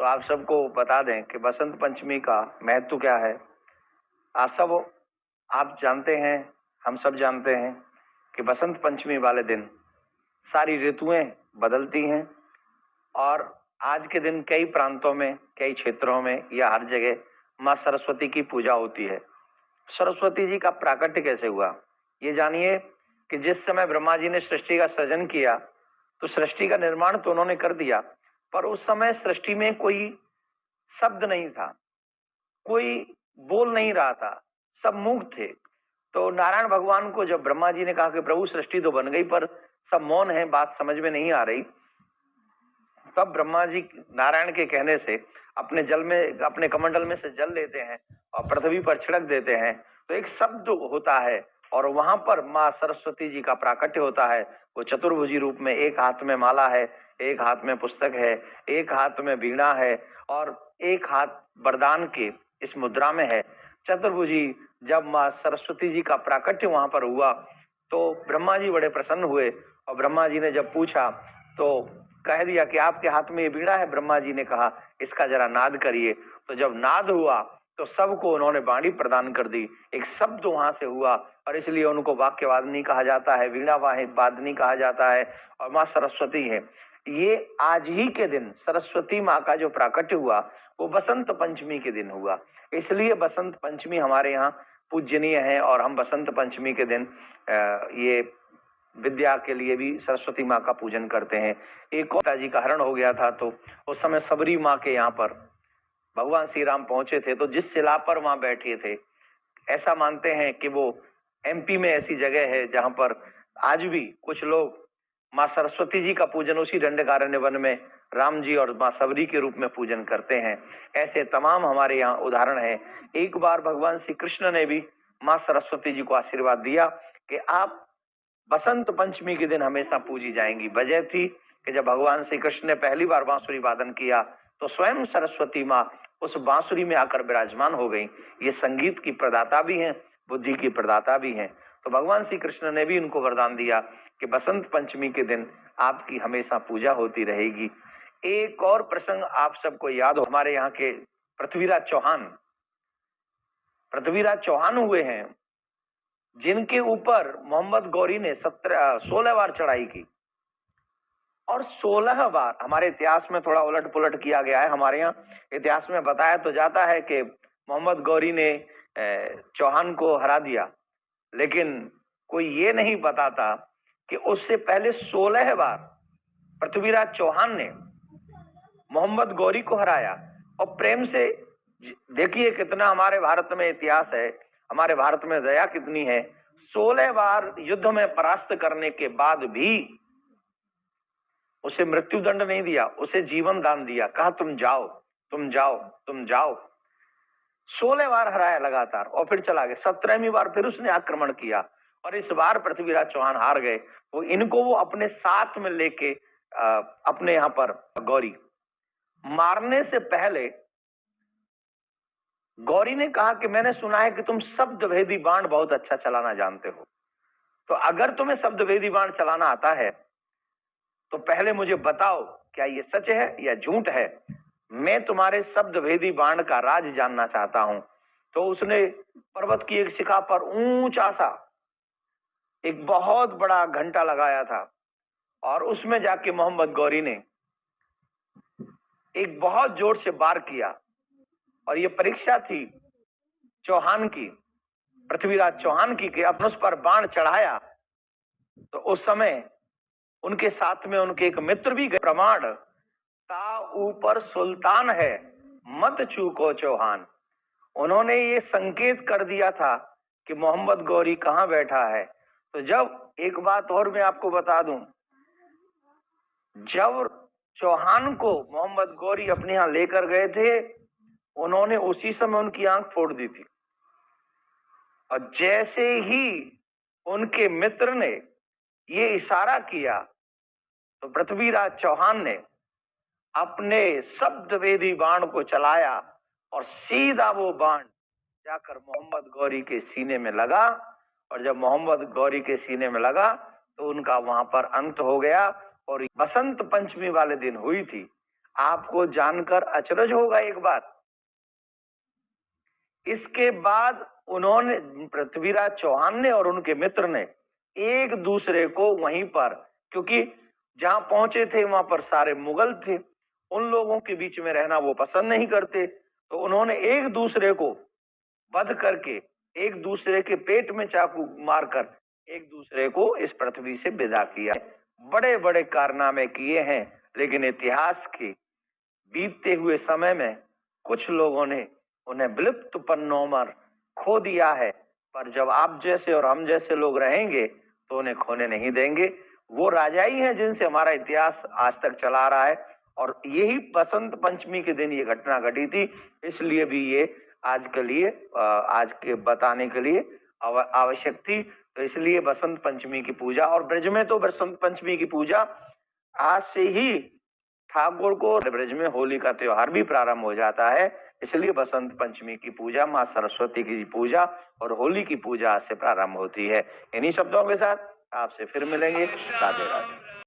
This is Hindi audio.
आप सबको बता दें कि बसंत पंचमी का महत्व क्या है। आप जानते हैं, हम सब जानते हैं कि बसंत पंचमी वाले दिन सारी ऋतुएं बदलती हैं और आज के दिन कई प्रांतों में, कई क्षेत्रों में या हर जगह माँ सरस्वती की पूजा होती है। सरस्वती जी का प्राकट्य कैसे हुआ, ये जानिए कि जिस समय ब्रह्मा जी ने सृष्टि का सृजन किया तो सृष्टि का निर्माण तो उन्होंने कर दिया, पर उस समय सृष्टि में कोई शब्द नहीं था, कोई बोल नहीं रहा था, सब मूक थे। तो नारायण भगवान को जब ब्रह्मा जी ने कहा कि प्रभु सृष्टि तो बन गई पर सब मौन है, बात समझ में नहीं आ रही, तब ब्रह्मा जी नारायण के कहने से अपने कमंडल में से जल लेते हैं और पृथ्वी पर छिड़क देते हैं, तो एक शब्द होता है और वहां पर माँ सरस्वती जी का प्राकट्य होता है। वो चतुर्भुजी रूप में, एक हाथ में माला है, एक हाथ में पुस्तक है, एक हाथ में वीणा है और एक हाथ वरदान के इस मुद्रा में है। चतुर्भुजी जब माँ सरस्वती जी का प्राकट्य वहां पर हुआ तो ब्रह्मा जी बड़े प्रसन्न हुए और ब्रह्मा जी ने जब पूछा तो कह दिया कि आपके हाथ में ये वीणा है। ब्रह्मा जी ने कहा इसका जरा नाद करिए। तो जब नाद हुआ तो सबको उन्होंने वाणी प्रदान कर दी, एक शब्द वहां से हुआ और इसलिए उनको वाक्यवादिनी कहा जाता है, वीणा वादिनी कहा जाता है और माँ सरस्वती है। ये आज ही के दिन सरस्वती माँ का जो प्राकट्य हुआ वो बसंत पंचमी के दिन हुआ, इसलिए बसंत पंचमी हमारे यहाँ पूजनीय है और हम बसंत पंचमी के दिन ये विद्या के लिए भी सरस्वती माँ का पूजन करते हैं। एक पिताजी का हरण हो गया था तो उस समय सबरी माँ के यहाँ पर भगवान श्री राम पहुंचे थे, तो जिस शिला पर वहां बैठे थे, ऐसा मानते हैं कि वो एमपी में ऐसी जगह है जहां पर आज भी कुछ लोग माँ सरस्वती जी का पूजन उसी दंडकारण्य वन में राम जी और माँ सबरी के रूप में पूजन करते हैं। ऐसे तमाम हमारे यहाँ उदाहरण है। एक बार भगवान श्री कृष्ण ने भी माँ सरस्वती जी को आशीर्वाद दिया कि आप बसंत पंचमी के दिन हमेशा पूजी जाएंगी। वजह थी कि जब भगवान श्री कृष्ण ने पहली बार बांसुरी वादन किया तो स्वयं सरस्वती माँ उस बांसुरी में आकर विराजमान हो गई। ये संगीत की प्रदाता भी हैं, बुद्धि की प्रदाता भी हैं। तो भगवान श्री कृष्ण ने भी इनको वरदान दिया कि बसंत पंचमी के दिन आपकी हमेशा पूजा होती रहेगी। एक और प्रसंग आप सबको याद हो, हमारे यहाँ के पृथ्वीराज चौहान हुए हैं जिनके ऊपर मोहम्मद गौरी ने 16 बार चढ़ाई की और 16 बार, हमारे इतिहास में थोड़ा उलट पुलट किया गया है। हमारे यहाँ इतिहास में बताया तो जाता है कि मोहम्मद गौरी ने चौहान को हरा दिया, लेकिन कोई ये नहीं बताता कि उससे पहले 16 बार पृथ्वीराज चौहान ने मोहम्मद गौरी को हराया। और प्रेम से देखिए कितना हमारे भारत में इतिहास है, हमारे भारत में दया कितनी है। 16 बार युद्ध में परास्त करने के बाद भी उसे मृत्यु दंड नहीं दिया, उसे जीवन दान दिया, कहा तुम जाओ, तुम जाओ, तुम जाओ। 16 बार हराया लगातार और फिर चला गया। 17वीं बार फिर उसने आक्रमण किया और इस बार पृथ्वीराज चौहान हार गए। तो इनको वो अपने साथ में लेके अपने यहाँ पर गौरी मारने से पहले गौरी ने कहा कि मैंने सुना है कि तुम शब्द भेदी बाण बहुत अच्छा चलाना जानते हो, तो अगर तुम्हें शब्द भेदी बाण चलाना आता है तो पहले मुझे बताओ क्या ये सच है या झूठ है, मैं तुम्हारे शब्द भेदी बाण का राज जानना चाहता हूं। तो उसने पर्वत की एक शिखा पर ऊंचा सा एक बहुत बड़ा घंटा लगाया था और उसमें जाके मोहम्मद गौरी ने एक बहुत जोर से वार किया और ये परीक्षा थी चौहान की, पृथ्वीराज चौहान की, कि अपने उस पर बाण चढ़ाया तो उस समय उनके साथ में उनके एक मित्र भी गए। प्रमाण ता ऊपर सुल्तान है, मत चूको चौहान। उन्होंने ये संकेत कर दिया था कि मोहम्मद गौरी कहां बैठा है। तो जब एक बात और मैं आपको बता दूं, जब चौहान को मोहम्मद गौरी अपने यहां लेकर गए थे, उन्होंने उसी समय उनकी आंख फोड़ दी थी और जैसे ही उनके मित्र ने ये इशारा किया तो पृथ्वीराज चौहान ने अपने शब्द वेदी बाण को चलाया और सीधा वो बाण जाकर मोहम्मद गौरी के सीने में लगा और जब मोहम्मद गौरी के सीने में लगा तो उनका वहां पर अंत हो गया। और बसंत पंचमी वाले दिन हुई थी। आपको जानकर अचरज होगा एक बात। इसके बाद उन्होंने, पृथ्वीराज चौहान ने और उनके मित्र ने एक दूसरे को वहीं पर, क्योंकि जहां पहुंचे थे वहां पर सारे मुगल थे, उन लोगों के बीच में रहना वो पसंद नहीं करते, तो उन्होंने एक दूसरे को वध करके, एक दूसरे के पेट में चाकू मारकर एक दूसरे को इस पृथ्वी से विदा किया। बड़े बड़े कारनामे किए हैं, लेकिन इतिहास के बीतते हुए समय में कुछ लोगों ने उन्हें विलुप्त पन्नों पर खो दिया है, पर जब आप जैसे और हम जैसे लोग रहेंगे तो उन्हें खोने नहीं देंगे। वो राजा ही हैं जिनसे हमारा इतिहास आज तक चला रहा है, और यही बसंत पंचमी के दिन ये घटना घटी थी, इसलिए भी ये आज के लिए आज के बताने के लिए आवश्यक थी। तो इसलिए बसंत पंचमी की पूजा, और ब्रज में तो बसंत पंचमी की पूजा आज से ही ठाकुर को ब्रज में होली का त्योहार भी प्रारंभ हो जाता है। इसलिए बसंत पंचमी की पूजा, माँ सरस्वती की पूजा और होली की पूजा आज से प्रारंभ होती है। इन्हीं शब्दों के साथ आपसे फिर मिलेंगे। राधे राधे।